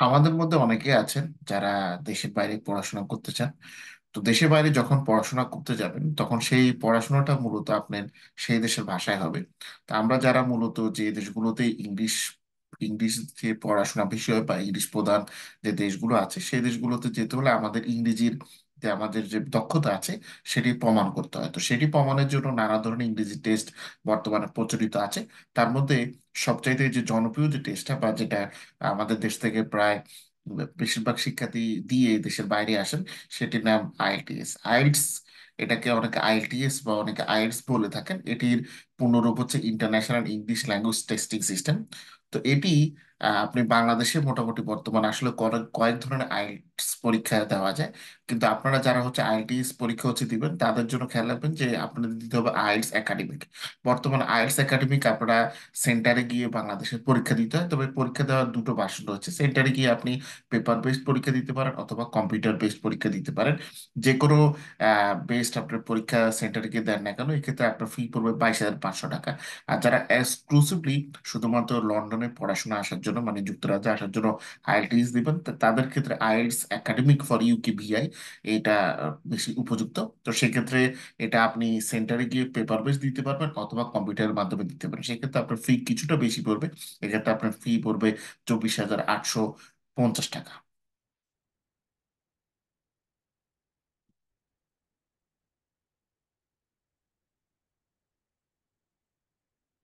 আমাদের মধ্যে অনেকে আছেন যারা দেশের বাইরে পড়াশোনা করতে চান। তো দেশের বাইরে যখন পড়াশোনা করতে যাবেন তখন সেই পড়াশোনাটা মূলত আপনার সেই দেশের ভাষায় হবে। তো আমরা যারা মূলত যে দেশগুলোতে ইংলিশ ইংলিশ যে পড়াশোনা বিষয় বা ইংলিশ প্রধান যে দেশগুলো আছে সেই দেশগুলোতে যেতে হলে আমাদের ইংরেজির যে আমাদের যে দক্ষতা আছে সেটি প্রমাণ করতে হয়। তো সেটি প্রমাণের জন্য নানা ধরনের ইংরেজি টেস্ট বর্তমানে প্রচলিত আছে। তার মধ্যে সবচাইতে যে জনপ্রিয় যে টেস্টটা বা যেটা আমাদের দেশ থেকে প্রায় বেশিরভাগ শিক্ষার্থী দিয়ে দেশের বাইরে আসেন, সেটির নাম আইএলটিএস। আইএলটিএস এটাকে অনেকে আইএলটিএস বা অনেকে আইএলটিএস বলে থাকেন। এটির পূর্ণরূপ হচ্ছে international English language testing system. তো এটি আপনি বাংলাদেশে মোটামুটি বর্তমান আসলে কয়েক ধরনের আইএলটিএস পরীক্ষা দেওয়া যায়। কিন্তু আপনারা যারা হচ্ছে আইএলটিএস পরীক্ষা হচ্ছে দিবেন তাদের জন্য খেয়াল রাখবেন যে আপনাদের দিতে হবে আইএলটিএস একাডেমিক। বর্তমানে আইএলটিএস একাডেমিক আপনারা সেন্টারে গিয়ে বাংলাদেশের পরীক্ষা দিতে হয়। তবে পরীক্ষা দেওয়ার দুটো ভার্সন রয়েছে। সেন্টারে গিয়ে আপনি পেপার বেসড পরীক্ষা দিতে পারেন অথবা কম্পিউটার বেসড পরীক্ষা দিতে পারেন। যে কোনো বেসড আপনার পরীক্ষা সেন্টারে গিয়ে দেন না কেন, এক্ষেত্রে আপনার ফি পড়বে 22,500 টাকা। আর যারা এক্সক্লুসিভলি শুধুমাত্র লন্ডনে পড়াশোনা আসার জন্য মানে যুক্তরাজ্যে আসার জন্য আইএলটিএস দিবেন, তাদের ক্ষেত্রে IELTS academic for UK VI এটা বেশি উপযুক্ত। তো সেক্ষেত্রে এটা আপনি সেন্টারে গিয়ে পেপার বেস দিতে পারবেন অথবা কম্পিউটারের মাধ্যমে দিতে পারেন। সেক্ষেত্রে আপনার ফি কিছুটা বেশি পড়বে। এক্ষেত্রে আপনার ফি পড়বে 24,850 টাকা।